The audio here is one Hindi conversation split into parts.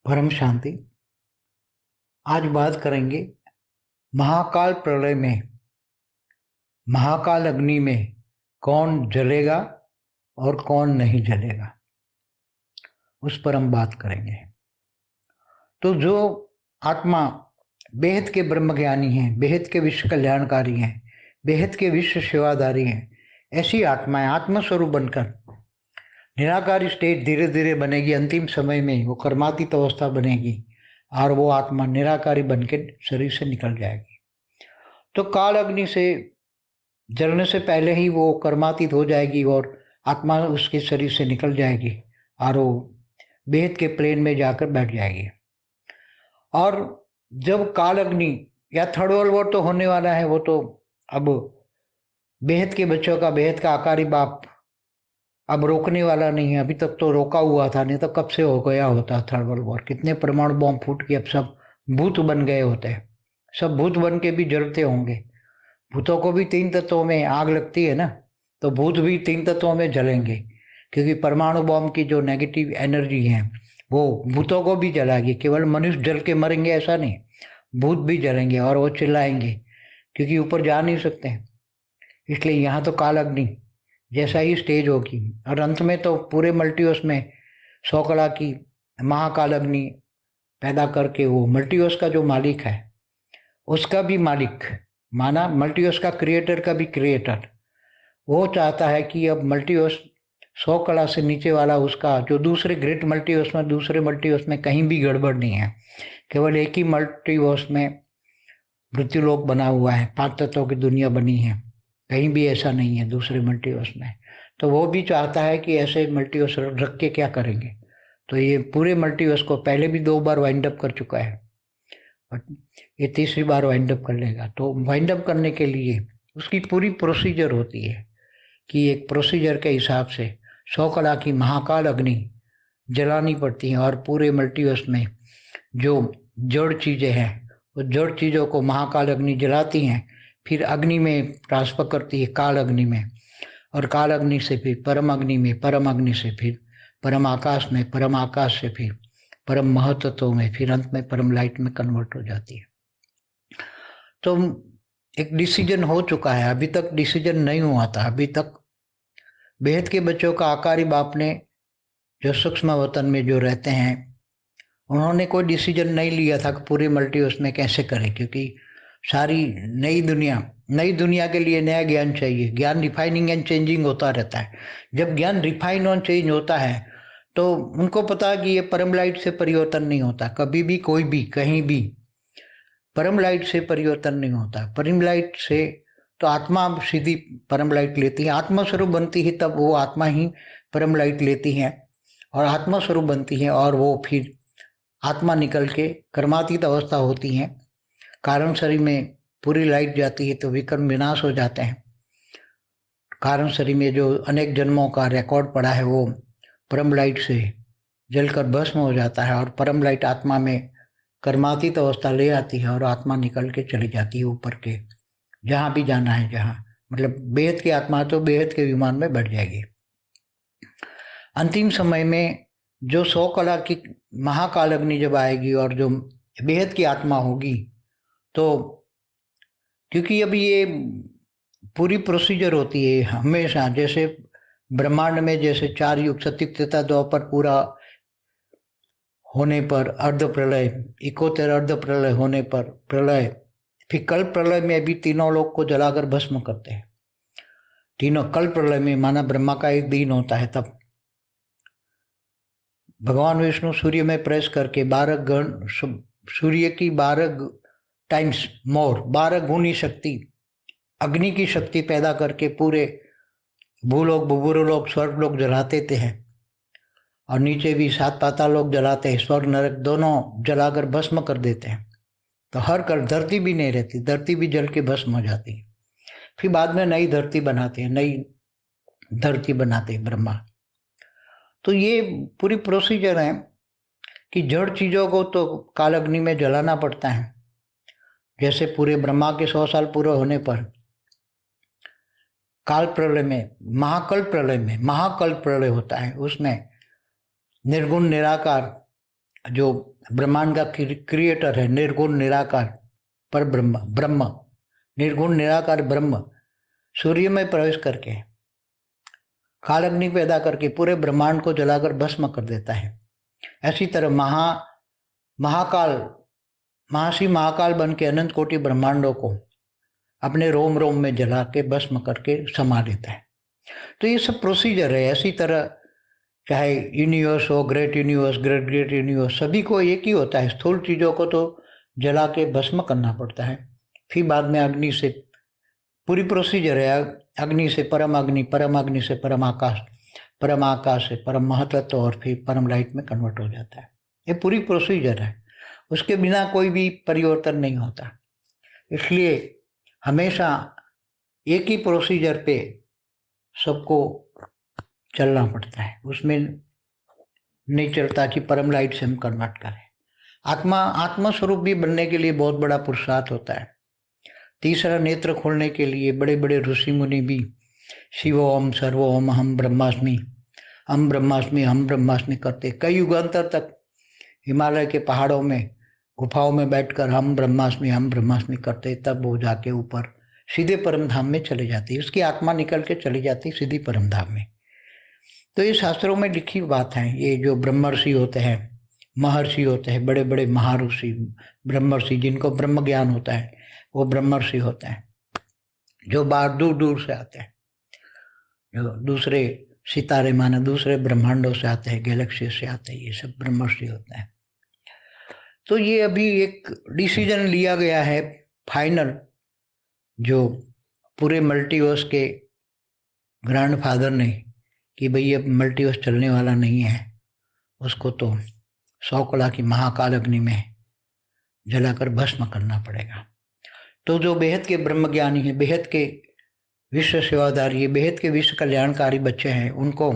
परम शांति। आज बात करेंगे महाकाल प्रलय में महाकाल अग्नि में कौन जलेगा और कौन नहीं जलेगा, उस पर हम बात करेंगे। तो जो आत्मा बेहद के ब्रह्मज्ञानी हैं, बेहद के विश्व कल्याणकारी हैं, बेहद के विश्व सेवादारी हैं, ऐसी आत्माएं आत्मस्वरूप बनकर निराकारी स्टेट धीरे धीरे बनेगी। अंतिम समय में वो कर्मातीत अवस्था बनेगी और वो आत्मा निराकारी बन के शरीर से निकल जाएगी। तो काल अग्नि से जलने से पहले ही वो कर्मातीत हो जाएगी और आत्मा उसके शरीर से निकल जाएगी और वो बेहद के प्लेन में जाकर बैठ जाएगी। और जब काल अग्नि या थर्ड वर्ल्ड वॉर तो होने वाला है, वो तो अब बेहद के बच्चों का बेहद का आकारी बाप अब रोकने वाला नहीं है। अभी तक तो रोका हुआ था, नहीं तो कब से हो गया होता थर्ड वर्ल्ड वॉर। कितने परमाणु बॉम्ब फूट के अब सब भूत बन गए होते हैं। सब भूत बन के भी जलते होंगे। भूतों को भी 3 तत्वों में आग लगती है ना, तो भूत भी 3 तत्वों में जलेंगे, क्योंकि परमाणु बॉम्ब की जो नेगेटिव एनर्जी है वो भूतों को भी जलाएगी। केवल मनुष्य जल के मरेंगे ऐसा नहीं, भूत भी जलेंगे और वो चिल्लाएंगे, क्योंकि ऊपर जा नहीं सकते। इसलिए यहाँ तो काल अग्नि जैसा ही स्टेज होगी और अंत में तो पूरे मल्टीवर्स में 100 कला की महाकाल अग्नि पैदा करके वो मल्टीवर्स का जो मालिक है उसका भी मालिक माना, मल्टीवर्स का क्रिएटर का भी क्रिएटर, वो चाहता है कि अब मल्टीवर्स 100 कला से नीचे वाला उसका जो दूसरे ग्रेट मल्टीवर्स में, दूसरे मल्टीवर्स में कहीं भी गड़बड़ नहीं है। केवल एक ही मल्टीवर्स में मृत्युलोक बना हुआ है, 5 तत्वों की दुनिया बनी है, कहीं भी ऐसा नहीं है दूसरे मल्टीवर्स में। तो वो भी चाहता है कि ऐसे मल्टीवर्स रख के क्या करेंगे। तो ये पूरे मल्टीवर्स को पहले भी 2 बार वाइंड अप कर चुका है, ये तीसरी बार वाइंड अप कर लेगा। तो वाइंड अप करने के लिए उसकी पूरी प्रोसीजर होती है कि एक प्रोसीजर के हिसाब से 100 कला की महाकाल अग्नि जलानी पड़ती है और पूरे मल्टीवर्स में जो जड़ चीजें हैं वो जड़ चीजों को महाकाल अग्नि जलाती हैं, फिर अग्नि में ट्रांसफर करती है काल अग्नि में, और काल अग्नि से फिर परम अग्नि में, परम अग्नि से फिर परम आकाश में, परम आकाश से फिर परम महतत्व में, फिर अंत में परम लाइट में कन्वर्ट हो जाती है। तो एक डिसीजन हो चुका है, अभी तक डिसीजन नहीं हुआ था। अभी तक बेहद के बच्चों का आकारी बाप ने जो सूक्ष्म वतन में जो रहते हैं उन्होंने कोई डिसीजन नहीं लिया था कि पूरे मल्टीवर्स में कैसे करें, क्योंकि सारी नई दुनिया के लिए नया ज्ञान चाहिए। ज्ञान रिफाइनिंग एंड चेंजिंग होता रहता है। जब ज्ञान रिफाइन और चेंज होता है तो उनको पता है कि ये परम लाइट से परिवर्तन नहीं होता, कभी भी कोई भी कहीं भी परम लाइट से परिवर्तन नहीं होता। परम लाइट से तो आत्मा सीधी परम लाइट लेती है, आत्मा स्वरूप बनती है, तब वो आत्मा ही परम लाइट लेती है और आत्मा स्वरूप बनती है, और वो फिर आत्मा निकल के कर्मातीत अवस्था होती है। कारण शरीर में पूरी लाइट जाती है तो विकर्म विनाश हो जाते हैं। कारण शरीर में जो अनेक जन्मों का रिकॉर्ड पड़ा है वो परम लाइट से जलकर भस्म हो जाता है, और परम लाइट आत्मा में कर्मातीत अवस्था ले आती है और आत्मा निकल के चली जाती है ऊपर के जहां भी जाना है। जहां मतलब बेहद की आत्मा तो बेहद के विमान में बैठ जाएगी। अंतिम समय में जो 100 कला की महाकाल अग्नि जब आएगी और जो बेहद की आत्मा होगी, तो क्योंकि अब ये पूरी प्रोसीजर होती है हमेशा, जैसे ब्रह्मांड में जैसे 4 युग सतयुग त्रेता द्वापर पूरा होने पर अर्ध प्रलय, इकोत्तर अर्ध प्रलय होने पर प्रलय, फिर कल प्रलय में भी तीनों लोग को जलाकर भस्म करते हैं। तीनों कल प्रलय में माना ब्रह्मा का एक दिन होता है, तब भगवान विष्णु सूर्य में प्रेस करके 12 गण, सूर्य की 12 टाइम्स मोर, 12 गुनी शक्ति, अग्नि की शक्ति पैदा करके पूरे भूलोक, भूभुरलोक, स्वर्ग लोग जलाते थे हैं, और नीचे भी 7 पाताल लोग जलाते हैं, स्वर्ग नरक दोनों जलाकर भस्म कर देते हैं। तो हर कर धरती भी नहीं रहती, धरती भी जल के भस्म हो जाती है। फिर बाद में नई धरती बनाते हैं, नई धरती बनाते हैं ब्रह्मा। तो ये पूरी प्रोसीजर है कि जड़ चीजों को तो काल अग्नि में जलाना पड़ता है। जैसे पूरे ब्रह्मा के 100 साल पूरे होने पर काल प्रलय में, महाकल्प प्रलय में, महाकल्प प्रलय होता है, उसमें निर्गुण निराकार जो ब्रह्मांड का क्रिएटर है, निर्गुण निराकार पर ब्रह्म, ब्रह्म निर्गुण निराकार ब्रह्म सूर्य में प्रवेश करके काल अग्नि पैदा करके पूरे ब्रह्मांड को जलाकर भस्म कर देता है। ऐसी तरह महाकाल महर्षि महाकाल बन के अनंत कोटि ब्रह्मांडों को अपने रोम रोम में जला के भस्म करके समा लेता है। तो ये सब प्रोसीजर है। ऐसी तरह चाहे यूनिवर्स हो, great universe, great great universe, सभी को एक ही होता है। स्थूल चीजों को तो जला के भस्म करना पड़ता है, फिर बाद में अग्नि से पूरी प्रोसीजर है। अग्नि से परम अग्नि, परम अग्नि से परम आकाश, परम आकाश से परम महतत्व और फिर परम लाइट में कन्वर्ट हो जाता है। ये पूरी प्रोसीजर है, उसके बिना कोई भी परिवर्तन नहीं होता। इसलिए हमेशा एक ही प्रोसीजर पे सबको चलना पड़ता है, उसमें नहीं चलता कि परम लाइट से हम कन्वर्ट करें। आत्मा स्वरूप भी बनने के लिए बहुत बड़ा पुरुषार्थ होता है। तीसरा नेत्र खोलने के लिए बड़े बड़े ऋषि मुनि भी शिवोम सर्वोम हम ब्रह्मास्मि, हम ब्रह्मास्मि, हम ब्रह्मास्मि करते कई युगांतर तक हिमालय के पहाड़ों में गुफाओं में बैठकर हम ब्रह्मास्मि करते, तब वो जाके ऊपर सीधे परम धाम में चले जाती, उसकी आत्मा निकल के चली जाती सीधी परम धाम में। तो ये शास्त्रों में लिखी बात है। ये जो ब्रह्मर्षि होते हैं, महर्षि होते हैं, बड़े बड़े महाऋषि ब्रह्मर्षि, जिनको ब्रह्म ज्ञान होता है, वो ब्रह्मर्षि होते हैं। जो बाहर दूर दूर से आते हैं, जो दूसरे सितारे माने दूसरे ब्रह्मांडों से आते हैं, गैलेक्सी से आते हैं, ये सब ब्रह्मर्षि होते हैं। तो ये अभी एक डिसीजन लिया गया है फाइनल, जो पूरे मल्टीवर्स के ग्रैंडफादर ने, कि भाई अब मल्टीवर्स चलने वाला नहीं है, उसको तो 100 कला की महाकाल अग्नि में जलाकर भस्म करना पड़ेगा। तो जो बेहद के ब्रह्म ज्ञानी है, बेहद के विश्व सेवादारी है, बेहद के विश्व कल्याणकारी बच्चे हैं, उनको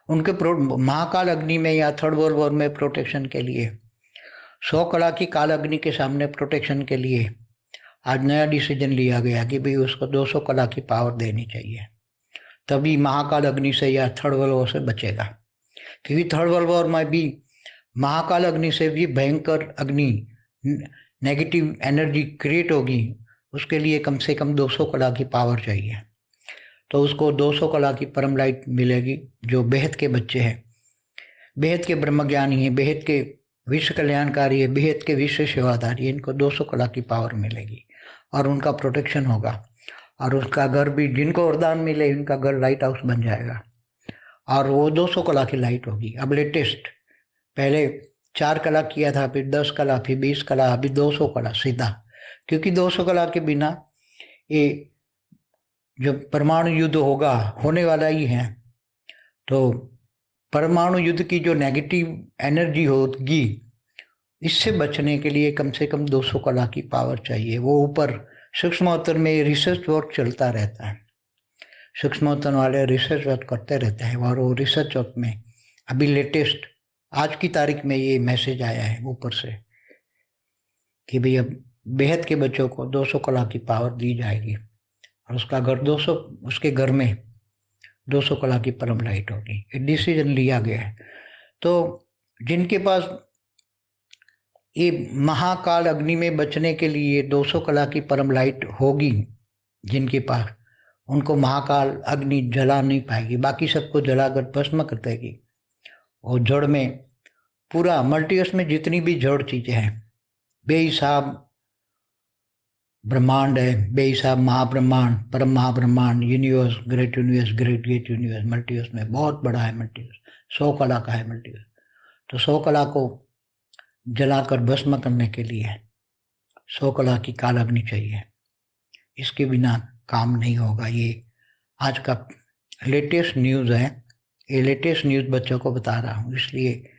उनके महाकाल अग्नि में या थर्ड वर्ल्ड वॉर में प्रोटेक्शन के लिए 100 कला की काल अग्नि के सामने प्रोटेक्शन के लिए आज नया डिसीजन लिया गया कि भाई उसको 200 कला की पावर देनी चाहिए, तभी महाकाल अग्नि से या थर्ड वर्ल्ड वॉर से बचेगा। क्योंकि थर्ड वर्ल्ड वॉर में भी महाकाल अग्नि से भी भयंकर अग्नि, नेगेटिव एनर्जी क्रिएट होगी, उसके लिए कम से कम 200 कला की पावर चाहिए। तो उसको 200 कला की परम लाइट मिलेगी। जो बेहद के बच्चे हैं, बेहद के ब्रह्म ज्ञानी है, बेहद के विश्व कल्याणकारी है, बेहद के विश्व सेवादारी है, इनको 200 कला की पावर मिलेगी और उनका प्रोटेक्शन होगा। और उसका घर भी, जिनको वरदान मिले, उनका घर लाइट हाउस बन जाएगा और वो 200 कला की लाइट होगी। अब लेटेस्ट, पहले 4 कला किया था, फिर 10 कला, फिर 20 कला, अभी 200 कला सीधा। क्योंकि 200 कला के बिना ये जो परमाणु युद्ध होगा, होने वाला ही है, तो परमाणु युद्ध की जो नेगेटिव एनर्जी होगी, इससे बचने के लिए कम से कम 200 कला की पावर चाहिए। वो ऊपर सूक्ष्मोत्तर में रिसर्च वर्क चलता रहता है, सूक्ष्मोत्तर वाले रिसर्च वर्क करते रहते हैं, और वो रिसर्च वर्क में अभी लेटेस्ट आज की तारीख में ये मैसेज आया है ऊपर से कि भाई अब बेहद के बच्चों को 200 कला की पावर दी जाएगी और उसका घर 200, उसके घर में 200 कला की परम लाइट होगी। ये डिसीजन लिया गया है। तो जिनके पास ये महाकाल अग्नि में बचने के लिए 200 कला की परम लाइट होगी, जिनके पास, उनको महाकाल अग्नि जला नहीं पाएगी, बाकी सबको जलाकर भस्म कर देगी। और जड़ में पूरा मल्टीवर्स में जितनी भी जड़ चीजें हैं, बेहिसाब ब्रह्मांड है, बेहिसाब महाब्रह्मांड, परम महाब्रह्मांड, universe, great universe, great great universe, multiverse में बहुत बड़ा है मल्टीवर्स, 100 कला का है मल्टीवर्स। तो 100 कला को जलाकर भस्म करने के लिए 100 कला की काल अग्नि चाहिए, इसके बिना काम नहीं होगा। ये आज का लेटेस्ट न्यूज़ है, ये लेटेस्ट न्यूज़ बच्चों को बता रहा हूँ। इसलिए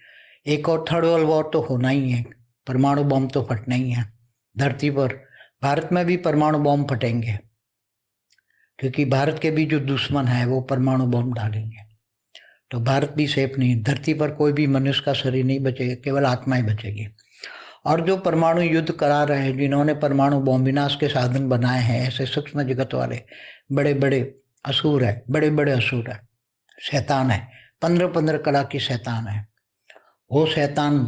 एक और थर्ड वर्ल्ड वॉर तो होना ही है, परमाणु बम तो फटना ही है धरती पर। भारत में भी परमाणु बम फटेंगे, क्योंकि भारत के भी जो दुश्मन है वो परमाणु बम डालेंगे। तो भारत भी सेफ नहीं, धरती पर कोई भी मनुष्य का शरीर नहीं बचेगा, केवल आत्माएं बचेगी। और जो परमाणु युद्ध करा रहे हैं, जिन्होंने परमाणु बम विनाश के साधन बनाए हैं, ऐसे सूक्ष्म जगत वाले बड़े बड़े असुर है, बड़े बड़े असुर है, शैतान है, 15-15 कला की शैतान है। वो शैतान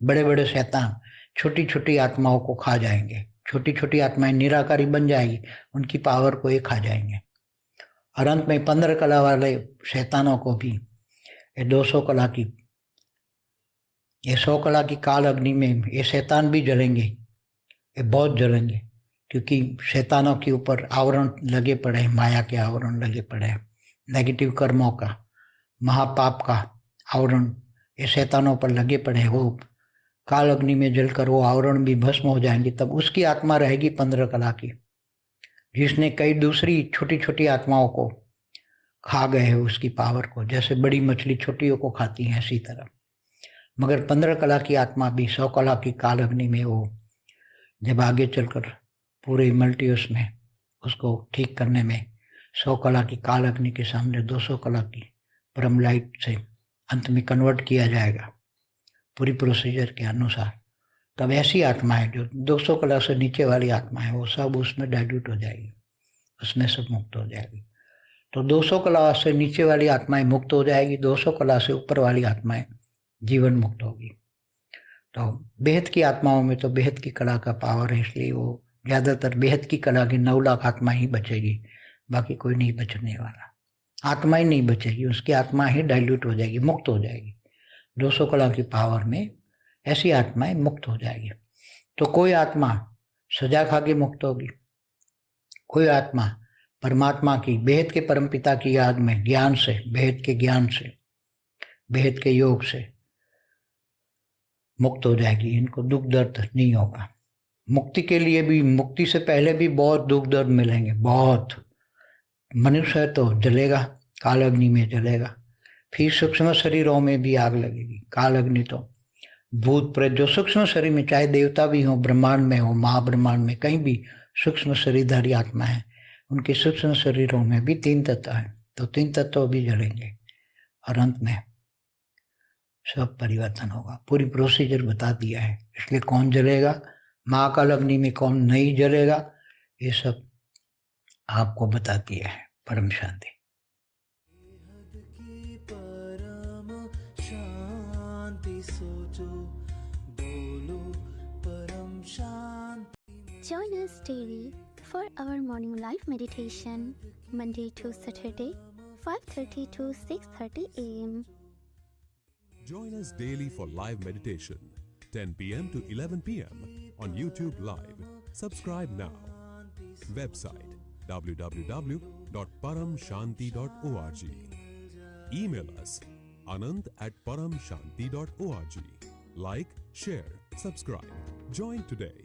बड़े बड़े शैतान छोटी छोटी आत्माओं को खा जाएंगे, छोटी छोटी आत्माएं निराकारी बन जाएगी, उनकी पावर को ये खा जाएंगे। और अंत में 15 कला वाले शैतानों को भी ये 200 कला की, ये 100 कला की काल अग्नि में ये शैतान भी जलेंगे, ये बहुत जलेंगे, क्योंकि शैतानों के ऊपर आवरण लगे पड़े हैं, माया के आवरण लगे पड़े हैं, नेगेटिव कर्मों का, महापाप का आवरण ये शैतानों पर लगे पड़े हैं। वो काल अग्नि में जलकर वो आवरण भी भस्म हो जाएंगे, तब उसकी आत्मा रहेगी 15 कला की, जिसने कई दूसरी छोटी छोटी आत्माओं को खा गए हैं उसकी पावर को, जैसे बड़ी मछली छोटियों को खाती है इसी तरह। मगर 15 कला की आत्मा भी 100 कला की काल अग्नि में वो जब आगे चलकर पूरे मल्टीवर्स में उसको ठीक करने में 100 कला की काल अग्नि के सामने 200 कला की परम लाइट से अंत में कन्वर्ट किया जाएगा पूरी प्रोसीजर के अनुसार। तब ऐसी आत्माएं जो 200 कला से नीचे वाली आत्मा है वो सब उसमें डाइल्यूट हो जाएगी, उसमें सब मुक्त हो जाएगी। तो 200 कला से नीचे वाली आत्माएं मुक्त हो जाएगी, 200 कला से ऊपर वाली आत्माएं जीवन मुक्त होगी। तो बेहद की आत्माओं में तो बेहद की कला का पावर है, इसलिए वो ज्यादातर बेहद की कला की 9 लाख आत्मा ही बचेगी, बाकी कोई नहीं बचने वाला, आत्मा ही नहीं बचेगी, उसकी आत्मा ही डाइल्यूट हो जाएगी, मुक्त हो जाएगी। 200 कला की पावर में ऐसी आत्माएं मुक्त हो जाएगी। तो कोई आत्मा सजा खा के मुक्त होगी, कोई आत्मा परमात्मा की बेहद के परमपिता की याद में ज्ञान से, बेहद के ज्ञान से, बेहद के योग से मुक्त हो जाएगी। इनको दुख दर्द नहीं होगा। मुक्ति के लिए भी, मुक्ति से पहले भी बहुत दुख दर्द मिलेंगे, बहुत। मनुष्य है तो जलेगा, काल अग्नि में जलेगा, फिर सूक्ष्म शरीरों में भी आग लगेगी। काल अग्नि तो भूत प्रेत जो सूक्ष्म शरीर में, चाहे देवता भी हो, ब्रह्मांड में हो, महाब्रह्मांड में कहीं भी सूक्ष्म शरीरधारी आत्मा है, उनके सूक्ष्म शरीरों में भी 3 तत्व है, तो 3 तत्व भी जलेंगे और अंत में सब परिवर्तन होगा। पूरी प्रोसीजर बता दिया है, इसलिए कौन जलेगा, महाकाल अग्नि में कौन नहीं जलेगा, ये सब आपको बता दिया है। परम शांति। Join us daily for our morning live meditation, Monday to Saturday, 5:30 to 6:30 a.m. Join us daily for live meditation, 10 p.m. to 11 p.m. on YouTube Live. Subscribe now. Website www.paramshanti.org. Email us anant@paramshanti.org. Like, share, subscribe. Join today.